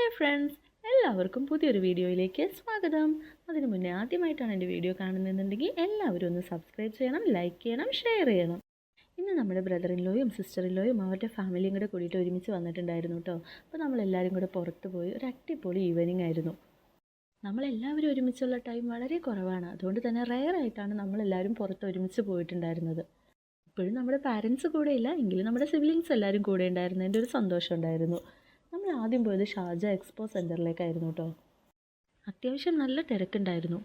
Hi friends, എല്ലാവർക്കും പുതിയൊരു വീഡിയോയിലേക്ക് സ്വാഗതം. അതിനു മുന്നേ ആദ്യമായിട്ടാണ് എൻ്റെ വീഡിയോ കാണുന്നതെന്നുണ്ടെങ്കിൽ എല്ലാവരും ഒന്ന് സബ്സ്ക്രൈബ് ചെയ്യണം, ലൈക്ക് ചെയ്യണം, ഷെയർ ചെയ്യണം. ഇന്ന് നമ്മുടെ ബ്രദർ ഇൻ ലോയും സിസ്റ്റർ ഇൻ ലോയും അവരുടെ ഫാമിലിയും കൂടെ കൂടിയിട്ട് ഒരുമിച്ച് വന്നിട്ടുണ്ടായിരുന്നു കേട്ടോ. അപ്പോൾ നമ്മളെല്ലാവരും കൂടെ പുറത്ത് പോയി ഒരു അടിപൊളി ഈവനിങ് ആയിരുന്നു. നമ്മളെല്ലാവരും ഒരുമിച്ചുള്ള ടൈം വളരെ കുറവാണ്, അതുകൊണ്ട് തന്നെ റെയറായിട്ടാണ് നമ്മളെല്ലാവരും പുറത്ത് ഒരുമിച്ച് പോയിട്ടുണ്ടായിരുന്നത്. ഇപ്പോഴും നമ്മുടെ പാരൻസ് കൂടെ ഇല്ല എങ്കിലും നമ്മുടെ സിബ്ലിങ്സ് എല്ലാവരും കൂടെ ഉണ്ടായിരുന്നതിൻ്റെ ഒരു സന്തോഷം ഉണ്ടായിരുന്നു. നമ്മൾ ആദ്യം പോയത് ഷാർജ എക്സ്പോ സെൻറ്ററിലേക്കായിരുന്നു കേട്ടോ. അത്യാവശ്യം നല്ല തിരക്കുണ്ടായിരുന്നു.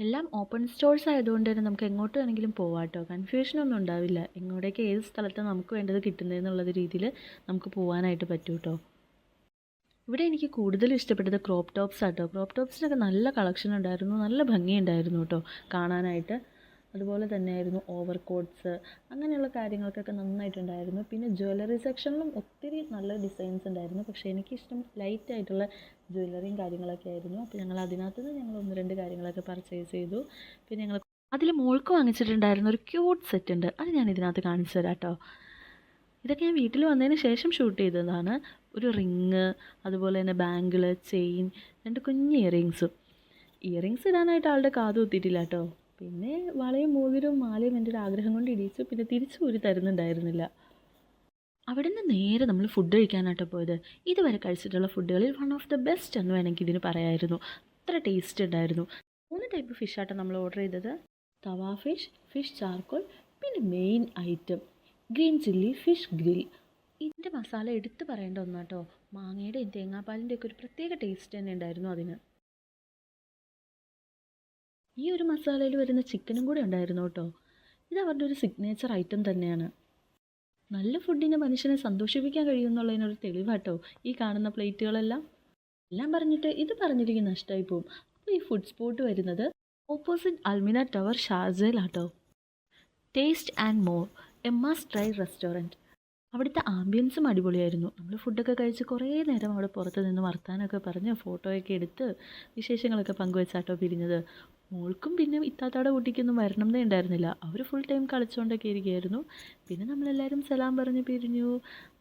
എല്ലാം ഓപ്പൺ സ്റ്റോഴ്സ് ആയതുകൊണ്ട് തന്നെ നമുക്ക് എങ്ങോട്ട് വേണമെങ്കിലും പോവാം കേട്ടോ. കൺഫ്യൂഷനൊന്നും ഉണ്ടാവില്ല. എങ്ങോട്ടേക്ക് ഏത് സ്ഥലത്താണ് നമുക്ക് വേണ്ടത് കിട്ടുന്നതെന്നുള്ള രീതിയിൽ നമുക്ക് പോകാനായിട്ട് പറ്റും കേട്ടോ. ഇവിടെ എനിക്ക് കൂടുതലും ഇഷ്ടപ്പെട്ടത് ക്രോപ്പ് ടോപ്സ് ആട്ടോ. ക്രോപ്പ് ടോപ്സിനൊക്കെ നല്ല കളക്ഷൻ ഉണ്ടായിരുന്നു, നല്ല ഭംഗിയുണ്ടായിരുന്നു കേട്ടോ കാണാനായിട്ട്. അതുപോലെ തന്നെയായിരുന്നു ഓവർ കോട്ട്സ്, അങ്ങനെയുള്ള കാര്യങ്ങൾക്കൊക്കെ നന്നായിട്ടുണ്ടായിരുന്നു. പിന്നെ ജ്വല്ലറി സെക്ഷനിലും ഒത്തിരി നല്ല ഡിസൈൻസ് ഉണ്ടായിരുന്നു. പക്ഷേ എനിക്കിഷ്ടം ലൈറ്റ് ആയിട്ടുള്ള ജ്വല്ലറിയും കാര്യങ്ങളൊക്കെ ആയിരുന്നു. അപ്പോൾ ഞങ്ങൾ അതിനകത്ത് നിന്ന് ഞങ്ങൾ 1-2 കാര്യങ്ങളൊക്കെ പർച്ചേസ് ചെയ്തു. പിന്നെ ഞങ്ങൾ അതിൽ മോൾക്ക് വാങ്ങിച്ചിട്ടുണ്ടായിരുന്ന ഒരു ക്യൂട്ട് സെറ്റ് ഉണ്ട്, അത് ഞാൻ ഇതിനകത്ത് കാണിച്ചു തരാം കേട്ടോ. ഇതൊക്കെ ഞാൻ വീട്ടിൽ വന്നതിന് ശേഷം ഷൂട്ട് ചെയ്തതാണ്. ഒരു റിങ്, അതുപോലെ തന്നെ ബാങ്കിൾ, ചെയിൻ, 2 കുഞ്ഞ് ഇയറിങ്സ് ഇടാനായിട്ട് ആളുടെ കാത് കുത്തിയിട്ടില്ല കേട്ടോ. പിന്നെ വളയും മോതിരവും മാലയും എൻ്റെ ഒരു ആഗ്രഹം കൊണ്ട് ഇടിച്ചു. പിന്നെ തിരിച്ചു ഊരി തരുന്നുണ്ടായിരുന്നില്ല. അവിടെ നിന്ന് നേരെ നമ്മൾ ഫുഡ് കഴിക്കാനാട്ടോ പോയത്. ഇതുവരെ കഴിച്ചിട്ടുള്ള ഫുഡുകളിൽ വൺ ഓഫ് ദ ബെസ്റ്റ് എന്ന് വേണമെങ്കിൽ ഇതിന് പറയായിരുന്നു. അത്ര ടേസ്റ്റ് ഉണ്ടായിരുന്നു. 3 ടൈപ്പ് ഫിഷാട്ടോ നമ്മൾ ഓർഡർ ചെയ്തത്. തവ ഫിഷ്, ഫിഷ് ചാർക്കോൾ, പിന്നെ main item green chilli fish grill. ഇതിൻ്റെ മസാല എടുത്ത് പറയേണ്ട ഒന്നാട്ടോ. മാങ്ങയുടെയും തേങ്ങാപ്പാലിൻ്റെയൊക്കെ ഒരു പ്രത്യേക ടേസ്റ്റ് തന്നെ ഉണ്ടായിരുന്നു അതിന്. ഈ ഒരു മസാലയിൽ വരുന്ന ചിക്കനും കൂടെ ഉണ്ടായിരുന്നു കേട്ടോ. ഇത് അവരുടെ ഒരു സിഗ്നേച്ചർ ഐറ്റം തന്നെയാണ്. നല്ല ഫുഡിന് മനുഷ്യനെ സന്തോഷിപ്പിക്കാൻ കഴിയുമെന്നുള്ളതിനൊരു തെളിവാട്ടോ ഈ കാണുന്ന പ്ലേറ്റുകളെല്ലാം. എല്ലാം പറഞ്ഞിട്ട് ഇത് പറഞ്ഞിരിക്കും നഷ്ടമായി പോവും. അപ്പോൾ ഈ ഫുഡ് സ്പോട്ട് വരുന്നത് ഓപ്പോസിറ്റ് അൽമിന ടവർ ഷാർജയിലാട്ടോ. Taste and more, a must try restaurant. അവിടുത്തെ ആംബിയൻസും അടിപൊളിയായിരുന്നു. നമ്മൾ ഫുഡൊക്കെ കഴിച്ച് കുറേ നേരം അവിടെ പുറത്ത് നിന്ന് വർത്താനമൊക്കെ പറഞ്ഞ് ഫോട്ടോയൊക്കെ എടുത്ത് വിശേഷങ്ങളൊക്കെ പങ്കുവെച്ചാട്ടോ പിരിഞ്ഞത്. മോൾക്കും പിന്നെ ഇത്താത്താടെ കുട്ടിക്കൊന്നും വരണം എന്നേ ഉണ്ടായിരുന്നില്ല. അവർ ഫുൾ ടൈം കളിച്ചുകൊണ്ടൊക്കെ ഇരിക്കുകയായിരുന്നു. പിന്നെ നമ്മളെല്ലാവരും സലാം പറഞ്ഞ് പിരിഞ്ഞു.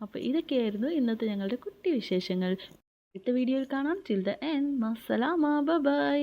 അപ്പോൾ ഇതൊക്കെയായിരുന്നു ഇന്നത്തെ ഞങ്ങളുടെ കുട്ടി വിശേഷങ്ങൾ. അടുത്ത വീഡിയോയിൽ കാണാം. ടിൽ ദ എൻഡ്, മസ്സലാമ, ബൈ.